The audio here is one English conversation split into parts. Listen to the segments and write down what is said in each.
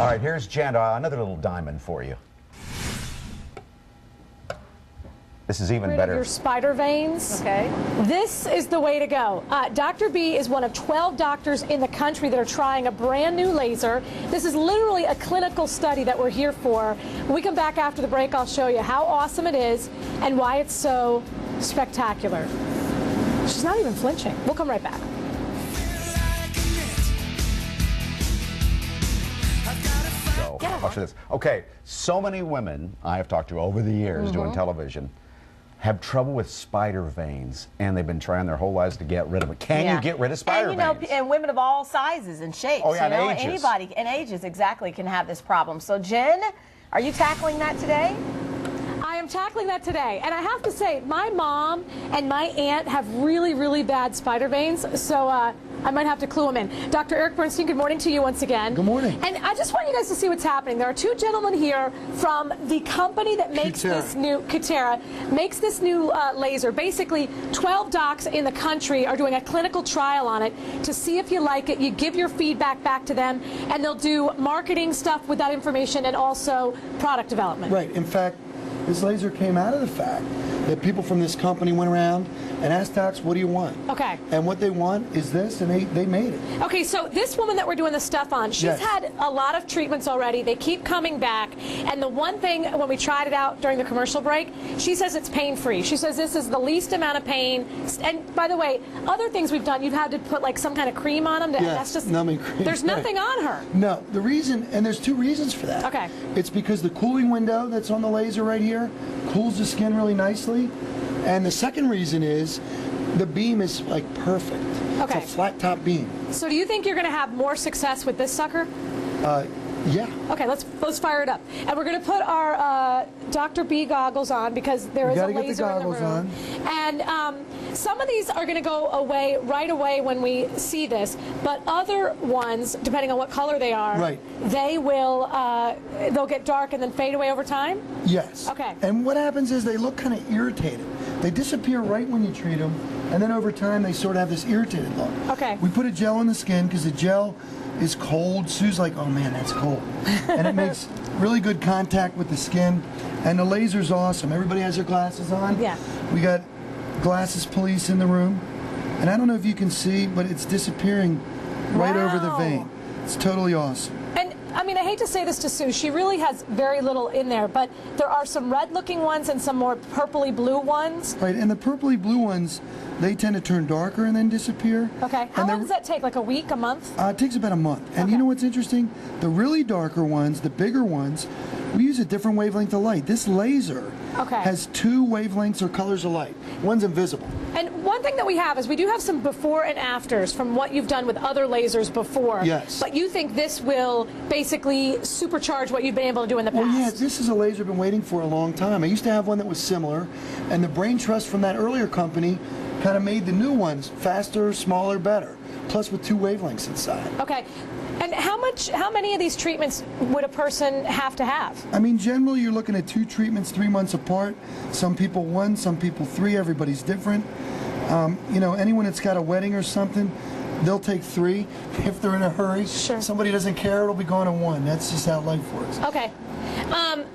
All right, here's Jen, another little diamond for you. This is even better. Your spider veins. Okay. This is the way to go. Dr. B is one of 12 doctors in the country that are trying a brand new laser. This is literally a clinical study that we're here for. When we come back after the break, I'll show you how awesome it is and why it's so spectacular. She's not even flinching. We'll come right back. Watch this. Okay, so many women I have talked to over the years doing television have trouble with spider veins, and they've been trying their whole lives to get rid of it. Can you get rid of spider veins? And women of all sizes and shapes. Oh, yeah, you know, and ages. anybody and ages exactly can have this problem. So, Jen, are you tackling that today? I am tackling that today, and I have to say, my mom and my aunt have really, really bad spider veins, so I might have to clue them in. Dr. Eric Bernstein, good morning to you once again. Good morning. And I just want you guys to see what's happening. There are two gentlemen here from the company that makes this new, Cutera, makes this new laser. Basically, 12 docs in the country are doing a clinical trial on it to see if you like it. You give your feedback back to them, and they'll do marketing stuff with that information and also product development. Right. In fact, this laser came out of the fact that people from this company went around and asked docs, what do you want? Okay. And what they want is this, and they made it. Okay, so this woman that we're doing the stuff on, she's had a lot of treatments already. They keep coming back. And the one thing, when we tried it out during the commercial break, she says it's pain-free. She says this is the least amount of pain. And by the way, other things we've done, you've had to put like some kind of cream on them. That's just numbing cream. There's nothing on her. No, the reason, and there's two reasons for that. Okay. It's because the cooling window that's on the laser right here cools the skin really nicely. And the second reason is the beam is like perfect. Okay. It's a flat top beam. So do you think you're going to have more success with this sucker? Yeah. Okay, let's fire it up. And we're going to put our Dr. B goggles on because there is a laser in the room. And some of these are going to go away right away when we see this, but other ones, depending on what color they are, they will they'll get dark and then fade away over time? Yes. Okay. And what happens is they look kind of irritated. They disappear right when you treat them, and then over time they sort of have this irritated look. Okay. We put a gel in the skin because the gel is cold. Sue's like, oh man, that's cold. And it makes really good contact with the skin. And the laser's awesome. Everybody has their glasses on. Yeah. We got glasses police in the room. And I don't know if you can see, but it's disappearing right over the vein. It's totally awesome. And I mean, I hate to say this to Sue, she really has very little in there, but there are some red-looking ones and some more purpley blue ones. Right, and the purpley blue ones, they tend to turn darker and then disappear. Okay, how long does that take, like a week, a month? It takes about a month. And you know what's interesting? The really darker ones, the bigger ones, we use a different wavelength of light. This laser has two wavelengths or colors of light. One's invisible. And one thing that we have is we do have some before and afters from what you've done with other lasers before. Yes. But you think this will basically supercharge what you've been able to do in the past? Well, yeah, this is a laser I've been waiting for a long time. I used to have one that was similar, and the brain trust from that earlier company kind of made the new ones faster, smaller, better, plus with two wavelengths inside. Okay. And how many of these treatments would a person have to have? I mean, generally you're looking at 2 treatments 3 months apart. Some people 1, some people 3. Everybody's different. You know, anyone that's got a wedding or something, they'll take 3 if they're in a hurry. Sure. Somebody doesn't care, it'll be gone in 1. That's just how life works. Okay.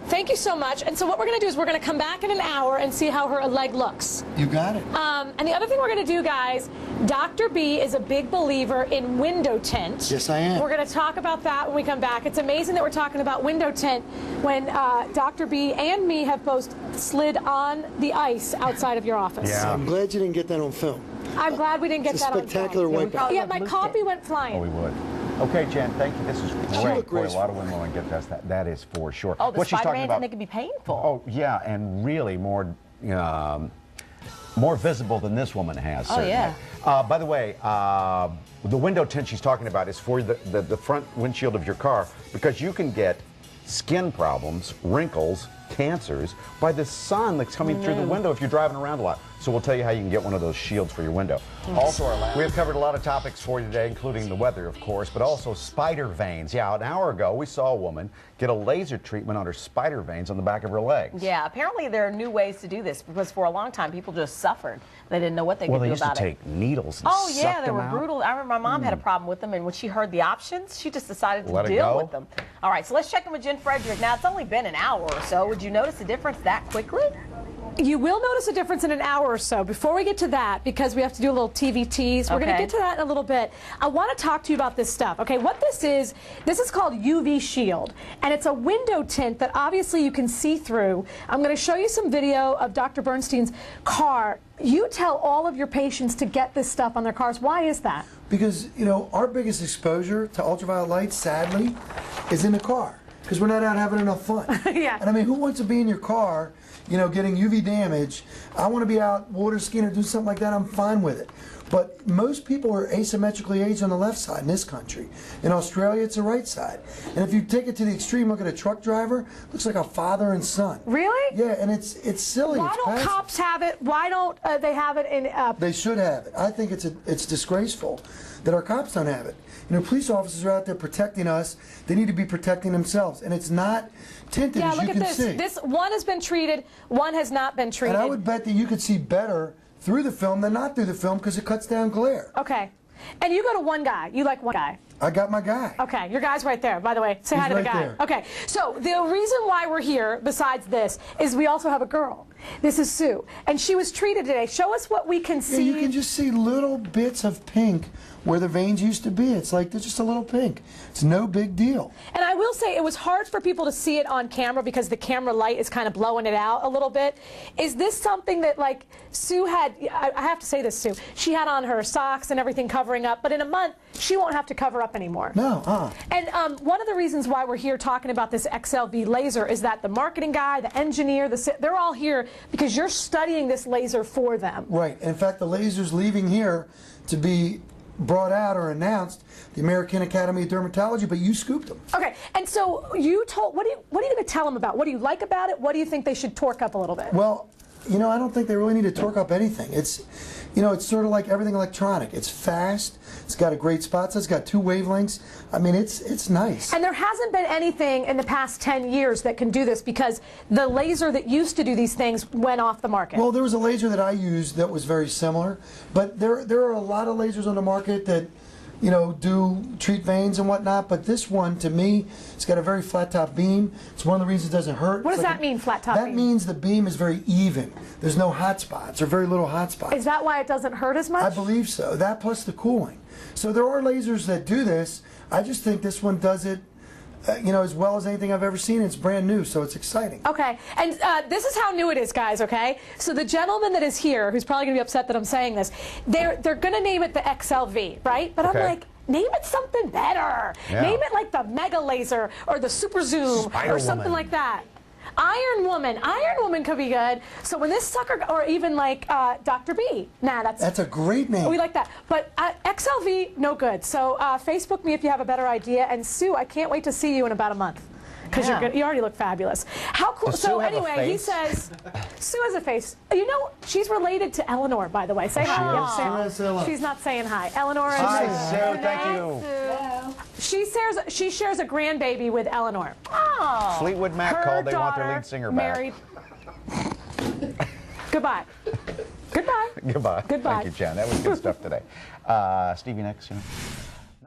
Thank you so much. And so what we're going to do is we're going to come back in an hour and see how her leg looks. You got it. And the other thing we're going to do, guys, Dr. B is a big believer in window tint. Yes, I am. We're going to talk about that when we come back. It's amazing that we're talking about window tint when Dr. B and me have both slid on the ice outside of your office. Yeah. I'm glad you didn't get that on film. I'm glad we didn't get that on film. Spectacular wipeout. Yeah, my copy went flying. Oh, we would. Okay, Jen, thank you. This is great. Boy, a lot of women want to get that. That is for sure. Oh, the what she's spider talking veins, about, and they can be painful. Oh, yeah, and really more visible than this woman has, certainly. yeah. By the way, the window tint she's talking about is for the front windshield of your car, because you can get skin problems, wrinkles, cancers by the sun that's coming through the window if you're driving around a lot. So we'll tell you how you can get one of those shields for your window. Also, we have covered a lot of topics for you today, including the weather, of course, but also spider veins. Yeah, an hour ago, we saw a woman get a laser treatment on her spider veins on the back of her legs. Yeah, apparently there are new ways to do this because for a long time people just suffered. They didn't know what they could do about it. Well, they used to take needles and Oh yeah, suck they them were out. brutal. I remember my mom had a problem with them, and when she heard the options, she just decided to Let it deal go. with them. All right, so let's check in with Jen Frederick. Now, it's only been an hour or so. Would you notice a difference that quickly? You will notice a difference in an hour or so. Before we get to that, because we have to do a little TV tease, we're going to get to that in a little bit. I want to talk to you about this stuff. Okay, what this is called UV Shield, and it's a window tint that obviously you can see through. I'm going to show you some video of Dr. Bernstein's car. You tell all of your patients to get this stuff on their cars. Why is that? Because, you know, our biggest exposure to ultraviolet light, sadly, is in the car. Because we're not out having enough fun. Yeah. And I mean, who wants to be in your car, you know, getting UV damage? I want to be out water skiing or do something like that. I'm fine with it. But most people are asymmetrically aged on the left side in this country. In Australia, it's the right side. And if you take it to the extreme, look at a truck driver, looks like a father and son. Really? Yeah, and it's silly. Why it's don't passive. cops have it? Why don't they have it in... They should have it. I think it's disgraceful that our cops don't have it. You know, police officers are out there protecting us. They need to be protecting themselves. And it's not tinted, Yeah, as look you at can this. see. This one has been treated, one has not been treated. And I would bet that you could see better through the film than not through the film because it cuts down glare. Okay. And you go to one guy. You like one guy. I got my guy. Okay, your guy's right there, by the way. Say He's hi to the right guy. there. Okay, so the reason why we're here, besides this, is we also have a girl. This is Sue, and she was treated today. Show us what we can Yeah, see. you can just see little bits of pink where the veins used to be. It's like they're just a little pink. It's no big deal. And I will say it was hard for people to see it on camera because the camera light is kind of blowing it out a little bit. Is this something that, like, Sue had, I have to say this, Sue, she had on her socks and everything covering up, but in a month, she won't have to cover up anymore. No, And one of the reasons why we're here talking about this XLV laser is that the marketing guy, the engineer, they're all here because you're studying this laser for them. Right. In fact, the laser's leaving here to be brought out or announced, the American Academy of Dermatology, but you scooped them. Okay, and so you told, what are you going to tell them about? What do you like about it? What do you think they should torque up a little bit? Well, you know, I don't think they really need to torque up anything. It's, you know, it's sort of like everything electronic. It's fast. It's got a great spot. So it's got 2 wavelengths. I mean, it's nice. And there hasn't been anything in the past 10 years that can do this because the laser that used to do these things went off the market. Well, there was a laser that I used that was very similar, but there are a lot of lasers on the market that, you know, do treat veins and whatnot, but this one, to me, it's got a very flat top beam. It's one of the reasons it doesn't hurt. What does It's like that mean, flat top beam? That means the beam is very even. There's no hot spots or very little hot spots. Is that why it doesn't hurt as much? I believe so. That plus the cooling. So there are lasers that do this. I just think this one does it, you know, as well as anything I've ever seen. It's brand new, so it's exciting. Okay, and this is how new it is, guys, okay? So the gentleman that is here, who's probably going to be upset that I'm saying this, they're going to name it the XLV, right? But Okay. I'm like, name it something better. Yeah. Name it like the Mega Laser or the Super Zoom Spider or something Woman. like that. Iron Woman could be good. So when this sucker, or even like Dr. B, That's a great name. we like that. But XLV, no good. So Facebook me if you have a better idea. And Sue, I can't wait to see you in about a month. Because Yeah. you're good. You already look fabulous. How cool. Does So Sue have a anyway, he face? says, Sue has a face. You know, she's related to Eleanor, by the way. Say hi. is? Say- Sue has Ella. She's not saying hi. Eleanor is. Hi, Sue. Thank you. She shares a grandbaby with Eleanor. Oh. Fleetwood Mac Her called. They want their daughter lead singer back. married. Goodbye. Goodbye. Goodbye. Goodbye. Thank you, Jen. That was good stuff today. Stevie next, you know.